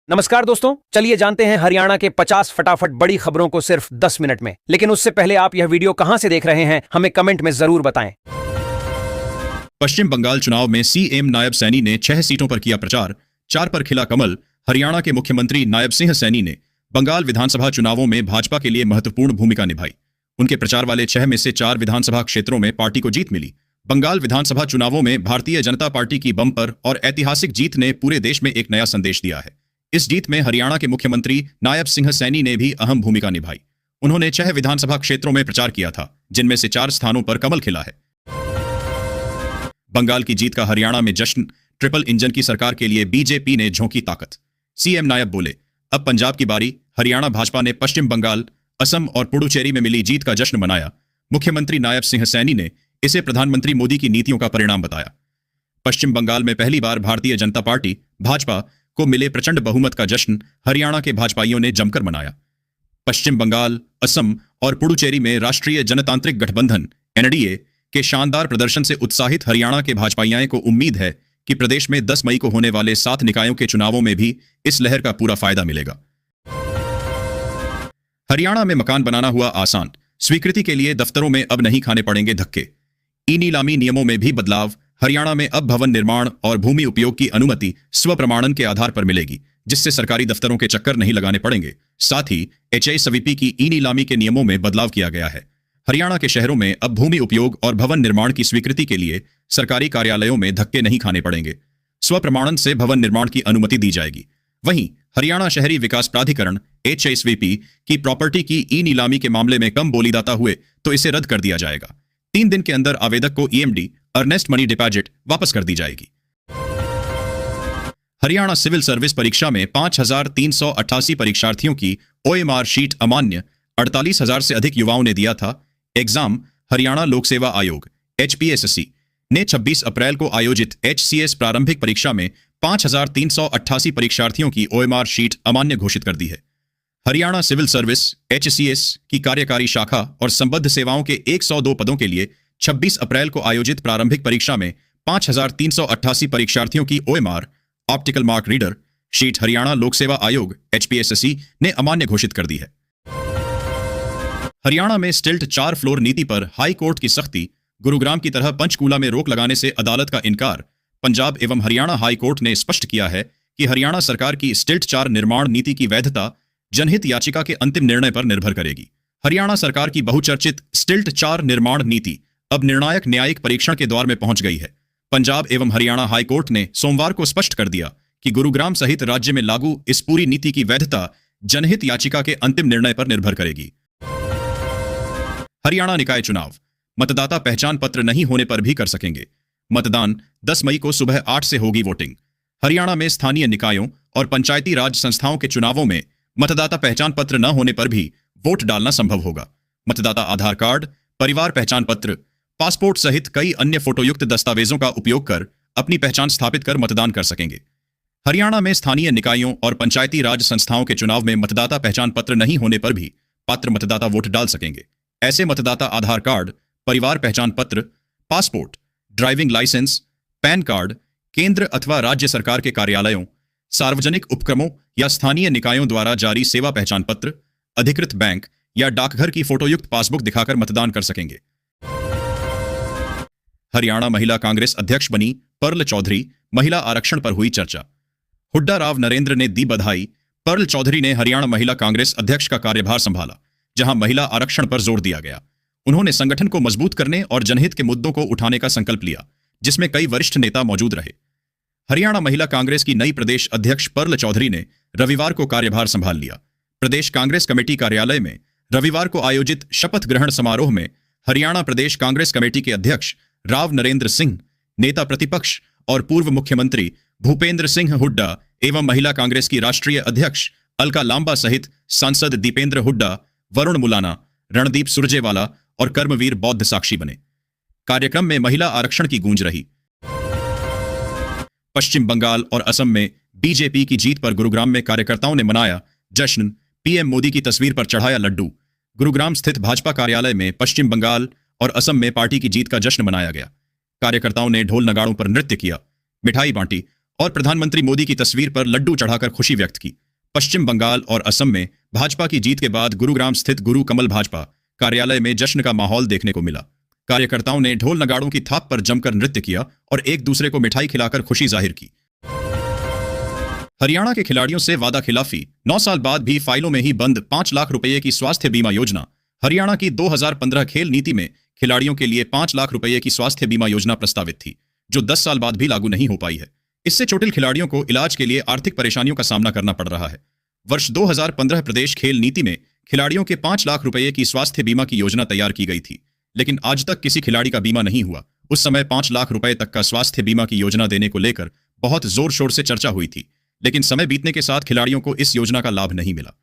नमस्कार दोस्तों, चलिए जानते हैं हरियाणा के 50 फटाफट बड़ी खबरों को सिर्फ 10 मिनट में। लेकिन उससे पहले आप यह वीडियो कहां से देख रहे हैं, हमें कमेंट में जरूर बताएं। पश्चिम बंगाल चुनाव में सीएम नायब सैनी ने 6 सीटों पर किया प्रचार, 4 पर खिला कमल। हरियाणा के मुख्यमंत्री नायब सिंह सैनी ने बंगाल विधानसभा चुनावों में भाजपा के लिए महत्वपूर्ण भूमिका निभाई। उनके प्रचार वाले 6 में से 4 विधानसभा क्षेत्रों में पार्टी को जीत मिली। बंगाल विधानसभा चुनावों में भारतीय जनता पार्टी की बम्पर और ऐतिहासिक जीत ने पूरे देश में एक नया संदेश दिया है। इस जीत में हरियाणा के मुख्यमंत्री नायब सिंह सैनी ने भी अहम भूमिका निभाई। उन्होंने 6 विधानसभा क्षेत्रों में प्रचार किया था, जिनमें से 4 स्थानों पर कमल खिला है। बंगाल की जीत का हरियाणा में जश्न, ट्रिपल इंजन की सरकार के लिए बीजेपी ने झोंकी ताकत। सीएम नायब बोले, अब पंजाब की बारी। हरियाणा भाजपा ने पश्चिम बंगाल, असम और पुडुचेरी में मिली जीत का जश्न मनाया। मुख्यमंत्री नायब सिंह सैनी ने इसे प्रधानमंत्री मोदी की नीतियों का परिणाम बताया। पश्चिम बंगाल में पहली बार भारतीय जनता पार्टी भाजपा को मिले प्रचंड बहुमत का जश्न हरियाणा के भाजपाइयों ने जमकर मनाया। पश्चिम बंगाल, असम और पुडुचेरी में राष्ट्रीय जनतांत्रिक गठबंधन एनडीए के शानदार प्रदर्शन से उत्साहित हरियाणा के भाजपाइयों को उम्मीद है कि प्रदेश में 10 मई को होने वाले 7 निकायों के चुनावों में भी इस लहर का पूरा फायदा मिलेगा। हरियाणा में मकान बनाना हुआ आसान, स्वीकृति के लिए दफ्तरों में अब नहीं खाने पड़ेंगे धक्के। ई नीलामी नियमों में भी बदलाव। हरियाणा में अब भवन निर्माण और भूमि उपयोग की अनुमति स्व प्रमाणन के आधार पर मिलेगी, जिससे सरकारी दफ्तरों के चक्कर नहीं लगाने पड़ेंगे। साथ ही HISWP की ई नीलामी के नियमों में बदलाव किया गया है। हरियाणा के शहरों में अब भूमि उपयोग और भवन निर्माण की स्वीकृति के लिए सरकारी कार्यालयों में धक्के नहीं खाने पड़ेंगे। स्व प्रमाणन से भवन निर्माण की अनुमति दी जाएगी। वहीं हरियाणा शहरी विकास प्राधिकरण HISWP की प्रॉपर्टी की ई नीलामी के मामले में कम बोलीदाता हुए तो इसे रद्द कर दिया जाएगा। 3 दिन के अंदर आवेदक को EMD अर्नेस्ट मनी डिपॉजिट वापस कर दी जाएगी। हरियाणा सिविल सर्विस परीक्षा में 5,388 परीक्षार्थियों की OMR शीट अमान्य, 48,000 से अधिक युवाओं ने दिया था एग्जाम। हरियाणा लोक सेवा आयोग HPSC ने 26 अप्रैल को आयोजित HCS प्रारंभिक परीक्षा में 5,388 परीक्षार्थियों की OMR शीट अमान्य घोषित कर दी है। हरियाणा सिविल सर्विस HCS की कार्यकारी शाखा और संबद्ध सेवाओं के 102 पदों के लिए 26 अप्रैल को आयोजित प्रारंभिक परीक्षा में 5,388 परीक्षार्थियों की OMR optical mark reader sheet Haryana लोक सेवा आयोग HPSC ने अमान्य घोषित कर दी है। हरियाणा में स्टिल्ट 4 फ्लोर नीति पर हाई कोर्ट की सख्ती। गुरुग्राम की तरह पंचकूला में रोक लगाने से अदालत का इनकार। पंजाब एवं हरियाणा हाई कोर्ट ने स्पष्ट किया है कि हरियाणा सरकार की स्टिल्ट 4 निर्माण नीति की वैधता जनहित याचिका के अंतिम निर्णय पर निर्भर करेगी। हरियाणा सरकार की बहुचर्चित स्टिल्ट 4 निर्माण नीति अब निर्णायक न्यायिक परीक्षण के दौर में पहुंच गई है। पंजाब एवं हरियाणा हाई कोर्ट ने सोमवार को स्पष्ट कर दिया कि गुरुग्राम सहित राज्य में लागू इस पूरी नीति की वैधता जनहित याचिका के अंतिम निर्णय पर निर्भर करेगी। हरियाणा निकाय चुनाव, मतदाता पहचान पत्र नहीं होने पर भी कर सकेंगे मतदान। 10 मई को सुबह 8 से होगी वोटिंग। हरियाणा में स्थानीय निकायों और पंचायती राज संस्थाओं के चुनावों में मतदाता पहचान पत्र न होने पर भी वोट डालना संभव होगा। मतदाता आधार कार्ड, परिवार पहचान पत्र, पासपोर्ट सहित कई अन्य फोटोयुक्त दस्तावेजों का उपयोग कर अपनी पहचान स्थापित कर मतदान कर सकेंगे। हरियाणा में स्थानीय निकायों और पंचायती राज संस्थाओं के चुनाव में मतदाता पहचान पत्र नहीं होने पर भी पात्र मतदाता वोट डाल सकेंगे। ऐसे मतदाता आधार कार्ड, परिवार पहचान पत्र, passport, driving licence, PAN card, केंद्र अथवा राज्य सरकार के कार्यालयों, सार्वजनिक उपक्रमों या स्थानीय निकायों द्वारा जारी सेवा पहचान पत्र, अधिकृत बैंक या डाकघर की फोटोयुक्त पासबुक दिखाकर मतदान कर सकेंगे। हरियाणा महिला कांग्रेस अध्यक्ष बनी पर्ल चौधरी। महिला आरक्षण पर हुई चर्चा। हुड्डा राव नरेंद्र ने दी बधाई। पर्ल चौधरी ने हरियाणा महिला कांग्रेस अध्यक्ष का कार्यभार संभाला, जहां महिला आरक्षण पर जोर दिया गया। उन्होंने संगठन को मजबूत करने और जनहित के मुद्दों को उठाने का संकल्प लिया, जिसमें कई वरिष्ठ नेता मौजूद रहे। हरियाणा महिला कांग्रेस की नई प्रदेश अध्यक्ष पर्ल चौधरी ने रविवार को कार्यभार संभाल लिया। प्रदेश कांग्रेस कमेटी कार्यालय में रविवार को आयोजित शपथ ग्रहण समारोह में हरियाणा प्रदेश कांग्रेस कमेटी के अध्यक्ष राव नरेंद्र सिंह, नेता प्रतिपक्ष और पूर्व मुख्यमंत्री भूपेंद्र सिंह हुड्डा एवं महिला कांग्रेस की राष्ट्रीय अध्यक्ष अलका लांबा सहित सांसद दीपेंद्र हुड्डा, वरुण मुलाना, रणदीप सुरजेवाला और कर्मवीर बौद्ध साक्षी बने। कार्यक्रम में महिला आरक्षण की गूंज रही। पश्चिम बंगाल और असम में बीजेपी की जीत पर गुरुग्राम में कार्यकर्ताओं ने मनाया जश्न। पीएम मोदी की तस्वीर पर चढ़ाया लड्डू। गुरुग्राम स्थित भाजपा कार्यालय में पश्चिम बंगाल और असम में पार्टी की जीत का जश्न मनाया गया। कार्यकर्ताओं ने ढोल नगाड़ों पर नृत्य किया, मिठाई बांटी और प्रधानमंत्री मोदी की तस्वीर पर लड्डू चढ़ाकर खुशी व्यक्त की। पश्चिम बंगाल और असम में भाजपा की जीत के बाद गुरुग्राम स्थित गुरु कमल भाजपा कार्यालय में जश्न का माहौल देखने को मिला। कार्यकर्ताओं ने ढोल नगाड़ों की थाप पर जमकर नृत्य किया और एक दूसरे को मिठाई खिलाकर खुशी जाहिर की। हरियाणा के खिलाड़ियों से वादा खिलाफी, 9 साल बाद भी फाइलों में ही बंद 5 लाख रुपए की स्वास्थ्य बीमा योजना। हरियाणा की 2015 खेल नीति में खिलाड़ियों के लिए 5 लाख रुपए की स्वास्थ्य बीमा योजना प्रस्तावित थी, जो 10 साल बाद भी लागू नहीं हो पाई है। इससे चोटिल खिलाड़ियों को इलाज के लिए आर्थिक परेशानियों का सामना करना पड़ रहा है। वर्ष 2015 प्रदेश खेल नीति में खिलाड़ियों के 5 लाख रुपए की स्वास्थ्य बीमा की योजना तैयार की गई थी, लेकिन आज तक किसी खिलाड़ी का बीमा नहीं हुआ। उस समय 5 लाख रुपए तक का स्वास्थ्य बीमा की योजना देने को लेकर बहुत जोर शोर से चर्चा हुई थी, लेकिन समय बीतने के साथ खिलाड़ियों को इस योजना का लाभ नहीं मिला।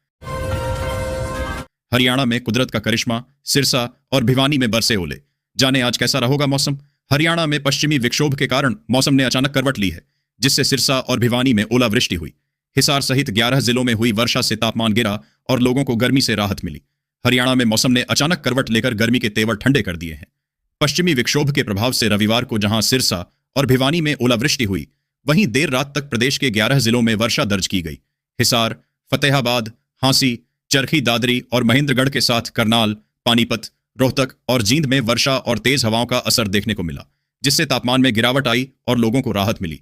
हरियाणा में कुदरत का करिश्मा, सिरसा और भिवानी में बरसे ओले। जाने आज कैसा रहोगा मौसम। हरियाणा में पश्चिमी विक्षोभ के कारण मौसम ने अचानक करवट ली है, जिससे सिरसा और भिवानी में ओलावृष्टि हुई। हिसार सहित 11 जिलों में हुई वर्षा से तापमान गिरा और लोगों को गर्मी से राहत मिली। हरियाणा में मौसम ने अचानक करवट लेकर गर्मी के तेवर ठंडे कर दिए हैं। पश्चिमी विक्षोभ के प्रभाव से रविवार को जहां सिरसा और भिवानी में ओलावृष्टि हुई, वहीं देर रात तक प्रदेश के 11 जिलों में वर्षा दर्ज की गई। हिसार, फतेहाबाद, हांसी, चरखी दादरी और महेंद्रगढ़ के साथ करनाल, पानीपत, रोहतक और जींद में वर्षा और तेज हवाओं का असर देखने को मिला, जिससे तापमान में गिरावट आई और लोगों को राहत मिली।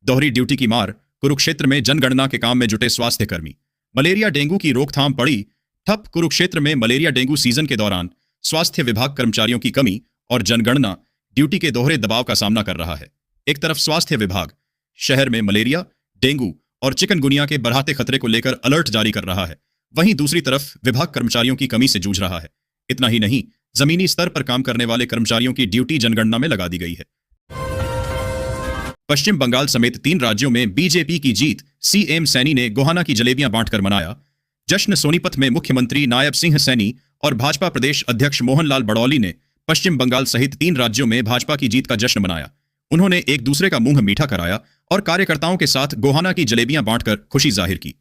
दोहरी ड्यूटी की मार, कुरुक्षेत्र में जनगणना के काम में जुटे स्वास्थ्य कर्मी। मलेरिया डेंगू की रोकथाम पड़ी ठप। कुरुक्षेत्र में मलेरिया डेंगू सीजन के दौरान स्वास्थ्य विभाग कर्मचारियों की कमी और जनगणना ड्यूटी के दोहरे दबाव का सामना कर रहा है। एक तरफ स्वास्थ्य विभाग शहर में मलेरिया, डेंगू और चिकनगुनिया के बढ़ाते खतरे को लेकर अलर्ट जारी कर रहा है, वहीं दूसरी तरफ विभाग कर्मचारियों की कमी से जूझ रहा है। इतना ही नहीं, जमीनी स्तर पर काम करने वाले कर्मचारियों की ड्यूटी जनगणना में लगा दी गई है। पश्चिम बंगाल समेत 3 राज्यों में बीजेपी की जीत, सीएम सैनी ने गोहाना की जलेबियां बांटकर मनाया। जश्न सोनीपत में मुख्यमंत्री नायब सिंह सैनी और भाजपा प्रदेश अध्यक्ष मोहनलाल बड़ौली ने पश्चिम बंगाल सहित 3 राज्यों में भाजपा की जीत का जश्न मनाया। उन्होंने एक दूसरे का मुंह मीठा कराया और कार्यकर्ताओं के साथ गोहाना की जलेबियां बांटकर खुशी जाहिर की।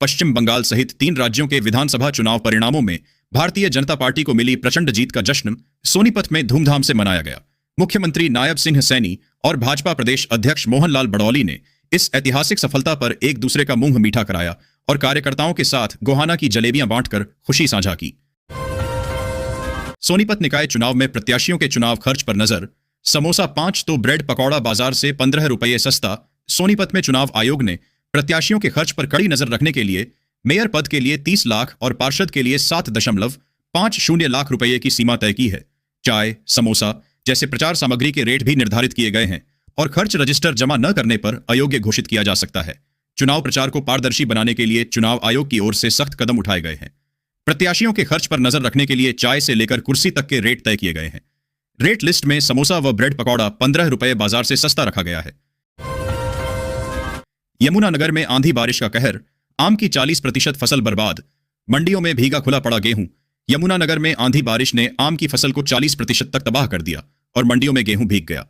पश्चिम बंगाल सहित 3 राज्यों के विधानसभा चुनाव परिणामों में भारतीय जनता पार्टी को मिली प्रचंड जीत का जश्न सोनीपत में धूमधाम से मनाया गया। मुख्यमंत्री नायब सिंह सैनी और भाजपा प्रदेश अध्यक्ष मोहनलाल बड़ौली ने इस ऐतिहासिक सफलता पर एक दूसरे का मुंह मीठा कराया और कार्यकर्ताओं के साथ गोहाना की जलेबियां बांटकर खुशी साझा की। सोनीपत निकाय चुनाव में प्रत्याशियों के चुनाव खर्च पर नजर। समोसा 5 तो ब्रेड पकौड़ा बाजार से 15 रुपये सस्ता। सोनीपत में चुनाव आयोग ने प्रत्याशियों के खर्च पर कड़ी नजर रखने के लिए मेयर पद के लिए 30 लाख और पार्षद के लिए 7.50 लाख रुपये की सीमा तय की है। चाय, समोसा जैसे प्रचार सामग्री के रेट भी निर्धारित किए गए हैं और खर्च रजिस्टर जमा न करने पर अयोग्य घोषित किया जा सकता है। चुनाव प्रचार को पारदर्शी बनाने के लिए चुनाव आयोग की ओर से सख्त कदम उठाए गए हैं। प्रत्याशियों के खर्च पर नजर रखने के लिए चाय से लेकर कुर्सी तक के रेट तय किए गए हैं। रेट लिस्ट में समोसा व ब्रेड पकौड़ा 15 रुपये बाजार से सस्ता रखा गया है। यमुनानगर में आंधी बारिश का कहर, आम की 40% फसल बर्बाद। मंडियों में भीगा खुला पड़ा गेहूं। यमुनानगर में आंधी बारिश ने आम की फसल को 40% तक तबाह कर दिया और मंडियों में गेहूं भीग गया।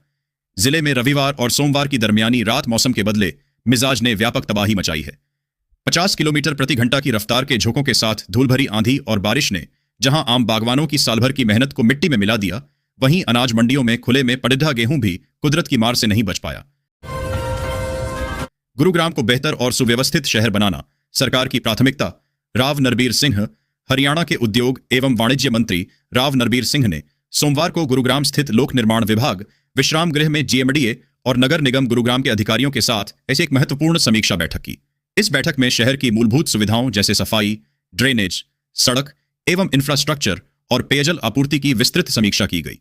जिले में रविवार और सोमवार की दरमियानी रात मौसम के बदले मिजाज ने व्यापक तबाही मचाई है। 50 किलोमीटर प्रति घंटा की रफ्तार के झोंकों के साथ धूलभरी आंधी और बारिश ने जहां आम बागवानों की सालभर की मेहनत को मिट्टी में मिला दिया, वहीं अनाज मंडियों में खुले में पडिढ़ा गेहूं भी कुदरत की मार से नहीं बच पाया। गुरुग्राम को बेहतर और सुव्यवस्थित शहर बनाना सरकार की प्राथमिकता। राव नरबीर सिंह। हरियाणा के उद्योग एवं वाणिज्य मंत्री राव नरबीर सिंह ने सोमवार को गुरुग्राम स्थित लोक निर्माण विभाग, विश्राम गृह में जीएमडीए और नगर निगम गुरुग्राम के अधिकारियों के साथ ऐसी एक महत्वपूर्ण समीक्षा बैठक की। इस बैठक में शहर की मूलभूत सुविधाओं जैसे सफाई, ड्रेनेज, सड़क एवं इंफ्रास्ट्रक्चर और पेयजल आपूर्ति की विस्तृत समीक्षा की गई।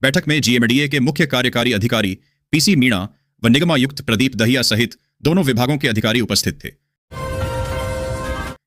बैठक में जीएमडीए के मुख्य कार्यकारी अधिकारी पीसी मीणा व निगमायुक्त प्रदीप दहिया सहित दोनों विभागों के अधिकारी उपस्थित थे।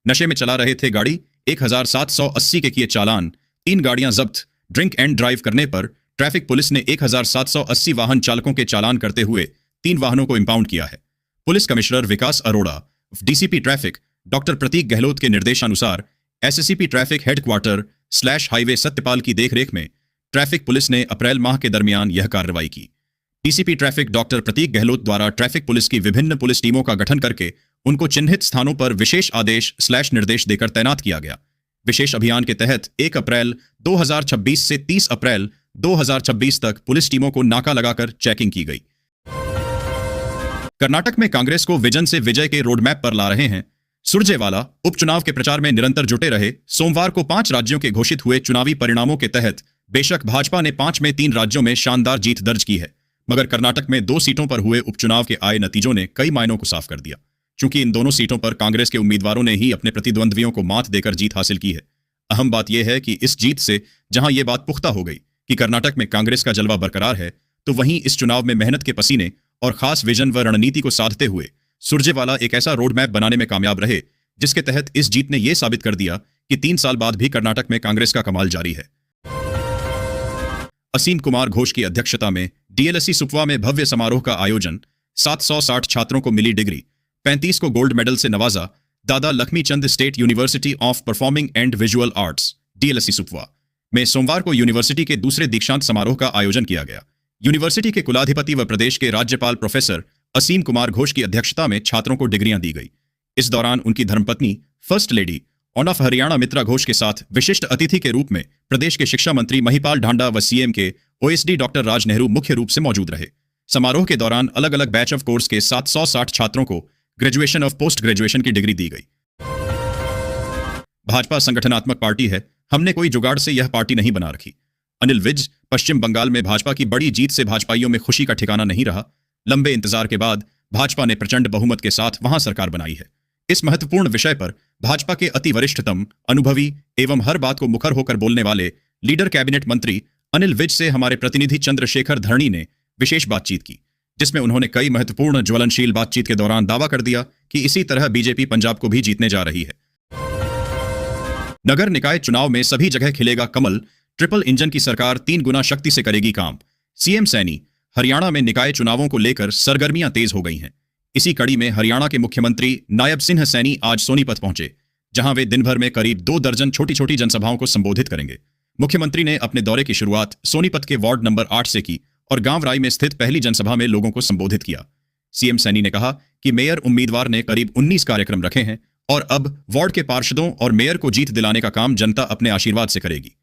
नशे में चला रहे थे गाड़ी, 1780 के किए चालान। 3 गाड़ियां जब्त। ड्रिंक एंड ड्राइव करने पर ट्रैफिक पुलिस ने 1780 वाहन चालकों के चालान करते हुए 3 वाहनों को इंपाउंड किया है। पुलिस कमिश्नर विकास अरोड़ा, डीसीपी ट्रैफिक डॉक्टर प्रतीक गहलोत के निर्देशानुसार एसएससीपी ट्रैफिक हेडक्वार्टर / हाईवे सत्यपाल की देखरेख में ट्रैफिक पुलिस ने अप्रैल माह के दरमियान यह कार्रवाई की। डीसीपी ट्रैफिक डॉक्टर प्रतीक गहलोत द्वारा ट्रैफिक पुलिस की विभिन्न पुलिस टीमों का गठन करके उनको चिन्हित स्थानों पर विशेष आदेश / निर्देश देकर तैनात किया गया। विशेष अभियान के तहत 1 अप्रैल 2026 से 30 अप्रैल 2026 तक पुलिस टीमों को नाका लगाकर चेकिंग की गई। कर्नाटक में कांग्रेस को विजन से विजय के रोडमैप पर ला रहे हैं। सुरजेवाला उपचुनाव के प्रचार में निरंतर जुटे रहे। सोमवार को 5 राज्यों के घोषित हुए चुनावी परिणामों के तहत बेशक भाजपा ने 5 में 3 राज्यों में शानदार जीत दर्ज की है, मगर कर्नाटक में 2 सीटों पर हुए उपचुनाव के आए नतीजों ने कई मायनों को साफ कर दिया। चूंकि इन दोनों सीटों पर कांग्रेस के उम्मीदवारों ने ही अपने प्रतिद्वंद्वियों को मात देकर जीत हासिल की है। अहम बात यह है कि इस जीत से जहां यह बात पुख्ता हो गई कि कर्नाटक में कांग्रेस का जलवा बरकरार है, तो वहीं इस चुनाव में मेहनत के पसीने और खास विजन व रणनीति को साधते हुए सुरजेवाला एक ऐसा रोड मैप बनाने में कामयाब रहे जिसके तहत इस जीत ने यह साबित कर दिया कि 3 साल बाद भी कर्नाटक में कांग्रेस का कमाल जारी है। असीम कुमार घोष की अध्यक्षता में डीएलएससी सुपवा में भव्य समारोह का आयोजन। 760 छात्रों को मिली डिग्री, 35 को गोल्ड मेडल से नवाजा। Dada Lakshmichand state university of performing and visual arts DLSC Supva में सोमवार को यूनिवर्सिटी के दूसरे दीक्षांत समारोह का आयोजन किया गया। यूनिवर्सिटी के कुलाधिपति व प्रदेश के राज्यपाल प्रोफेसर असीम कुमार घोष की अध्यक्षता में छात्रों को डिग्रियां दी गई। इस दौरान उनकी धर्मपत्नी first lady on of Haryana Mitra Ghosh के साथ विशिष्ट अतिथि के रूप में प्रदेश के शिक्षा मंत्री महिपाल ढांडा व सीएम के ओएसडी डॉक्टर राज नेहरू मुख्य रूप से मौजूद रहे। समारोह के दौरान अलग अलग बैच ऑफ कोर्स के 760 छात्रों को ग्रेजुएशन ऑफ पोस्ट ग्रेजुएशन की डिग्री दी गई। भाजपा संगठनात्मक पार्टी है, हमने कोई जुगाड़ से यह पार्टी नहीं बना रखी। अनिल विज। पश्चिम बंगाल में भाजपा की बड़ी जीत से भाजपाइयों में खुशी का ठिकाना नहीं रहा। लंबे इंतजार के बाद भाजपा ने प्रचंड बहुमत के साथ वहां सरकार बनाई है। इस महत्वपूर्ण विषय पर भाजपा के अति वरिष्ठतम, अनुभवी एवं हर बात को मुखर होकर बोलने वाले लीडर कैबिनेट मंत्री अनिल विज से हमारे प्रतिनिधि चंद्रशेखर धरणी ने विशेष बातचीत की, जिसमें उन्होंने कई महत्वपूर्ण ज्वलनशील बातचीत के दौरान दावा कर दिया कि इसी तरह बीजेपी पंजाब को भी जीतने जा रही है। नगर निकाय चुनाव में सभी जगह खिलेगा कमल। ट्रिपल इंजन की सरकार 3 गुना शक्ति से करेगी काम। सीएम सैनी। हरियाणा में निकाय चुनावों को लेकर सरगर्मियां तेज हो गई हैं। इसी कड़ी में हरियाणा के मुख्यमंत्री नायब सिंह सैनी आज सोनीपत पहुंचे, जहां वे दिन भर में करीब 2 दर्जन छोटी छोटी जनसभाओं को संबोधित करेंगे। मुख्यमंत्री ने अपने दौरे की शुरुआत सोनीपत के वार्ड नंबर 8 से की और गांव राई में स्थित पहली जनसभा में लोगों को संबोधित किया। सीएम सैनी ने कहा कि मेयर उम्मीदवार ने करीब 19 कार्यक्रम रखे हैं और अब वार्ड के पार्षदों और मेयर को जीत दिलाने का काम जनता अपने आशीर्वाद से करेगी।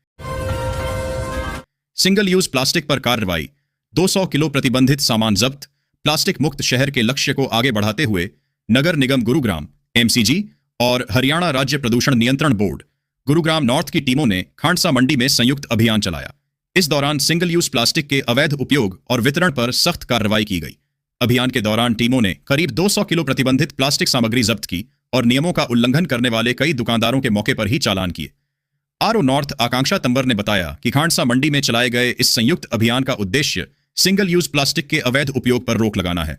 सिंगल यूज प्लास्टिक पर कार्रवाई। 200 किलो प्रतिबंधित सामान जब्त। प्लास्टिक मुक्त शहर के लक्ष्य को आगे बढ़ाते हुए नगर निगम गुरुग्राम, एमसीजी और हरियाणा राज्य प्रदूषण नियंत्रण बोर्ड गुरुग्राम नॉर्थ की टीमों ने खांडसा मंडी में संयुक्त अभियान चलाया। इस दौरान सिंगल यूज प्लास्टिक के अवैध उपयोग और वितरण पर सख्त कार्रवाई की गई। अभियान के दौरान टीमों ने करीब 200 किलो प्रतिबंधित प्लास्टिक सामग्री जब्त की और नियमों का उल्लंघन करने वाले कई दुकानदारों के मौके पर ही चालान किए। आरओ नॉर्थ आकांक्षा तंबर ने बताया कि खांडसा मंडी में चलाए गए इस संयुक्त अभियान का उद्देश्य सिंगल यूज प्लास्टिक के अवैध उपयोग पर रोक लगाना है।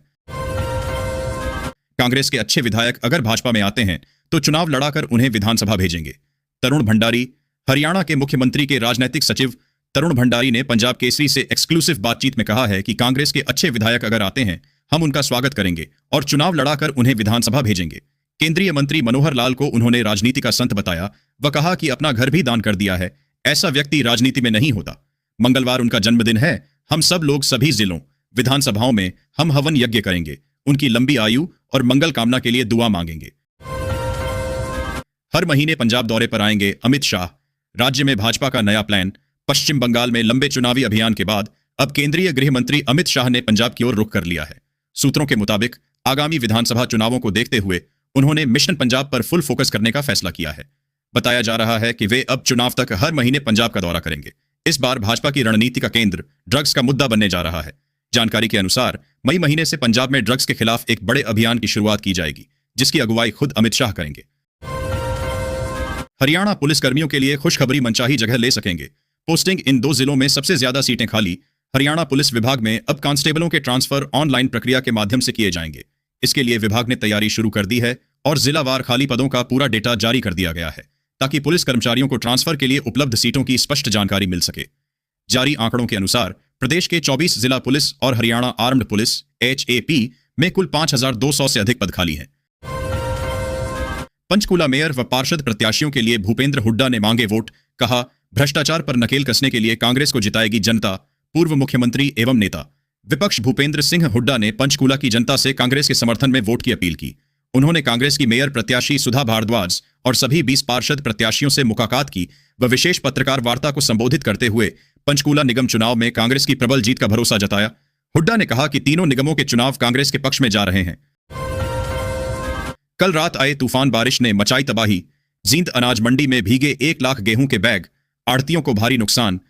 कांग्रेस के अच्छे विधायक अगर भाजपा में आते हैं तो चुनाव लड़ाकर उन्हें विधानसभा भेजेंगे। तरुण भंडारी। हरियाणा के मुख्यमंत्री के राजनैतिक सचिव तरुण भंडारी ने पंजाब केसरी से एक्सक्लूसिव बातचीत में कहा है कि कांग्रेस के अच्छे विधायक अगर आते हैं, हम उनका स्वागत करेंगे और चुनाव लड़ाकर उन्हें विधानसभा भेजेंगे। केंद्रीय मंत्री मनोहर लाल को उन्होंने राजनीति का संत बताया व कहा कि अपना घर भी दान कर दिया है, ऐसा व्यक्ति राजनीति में नहीं होता। मंगलवार उनका जन्मदिन है, हम सब लोग सभी जिलों विधानसभाओं में हम हवन यज्ञ करेंगे, उनकी लंबी आयु और मंगल कामना के लिए दुआ मांगेंगे। हर महीने पंजाब दौरे पर आएंगे अमित शाह। राज्य में भाजपा का नया प्लान। पश्चिम बंगाल में लंबे चुनावी अभियान के बाद अब केंद्रीय गृह मंत्री अमित शाह ने पंजाब की ओर रुख कर लिया है। सूत्रों के मुताबिक आगामी विधानसभा चुनावों को देखते हुए उन्होंने मिशन पंजाब पर फुल फोकस करने का फैसला किया है। बताया जा रहा है कि वे अब चुनाव तक हर महीने पंजाब का दौरा करेंगे। इस बार भाजपा की रणनीति का केंद्र ड्रग्स का मुद्दा बनने जा रहा है। जानकारी के अनुसार मई महीने से पंजाब में ड्रग्स के खिलाफ एक बड़े अभियान की शुरुआत की जाएगी, जिसकी अगुवाई खुद अमित शाह करेंगे। हरियाणा पुलिस कर्मियों के लिए खुशखबरी, मनचाही जगह ले सकेंगे। पोस्टिंग। इन 2 जिलों में सबसे ज्यादा सीटें खाली। हरियाणा पुलिस विभाग में अब कांस्टेबलों के ट्रांसफर ऑनलाइन प्रक्रिया के माध्यम से किए जाएंगे। इसके लिए विभाग ने तैयारी शुरू कर दी है और जिलावार खाली पदों का पूरा डेटा जारी कर दिया गया है, ताकि पुलिस कर्मचारियों को ट्रांसफर के लिए उपलब्ध सीटों की स्पष्ट जानकारी मिल सके। जारी आंकड़ों के अनुसार प्रदेश के 24 जिला पुलिस और हरियाणा आर्म्ड पुलिस HAP में कुल 5200 से अधिक पद खाली हैं। पंचकूला मेयर व पार्षद प्रत्याशियों के लिए भूपेंद्र हुड्डा ने मांगे वोट। कहा, भ्रष्टाचार पर नकेल कसने के लिए कांग्रेस को जिताएगी जनता। पूर्व मुख्यमंत्री एवं नेता विपक्ष भूपेंद्र सिंह हुड्डा ने पंचकूला की जनता से कांग्रेस के समर्थन में वोट की अपील की। उन्होंने कांग्रेस की मेयर प्रत्याशी सुधा भारद्वाज और सभी 20 पार्षद प्रत्याशियों से मुलाकात की व विशेष पत्रकार वार्ता को संबोधित करते हुए पंचकूला निगम चुनाव में कांग्रेस की प्रबल जीत का भरोसा जताया। हुड्डा ने कहा कि तीनों निगमों के चुनाव कांग्रेस के पक्ष में जा रहे हैं। कल रात आए तूफान बारिश ने मचाई तबाही। जींद अनाज मंडी में भीगे 1 लाख गेहूं के बैग, आढ़तियों को भारी नुकसान।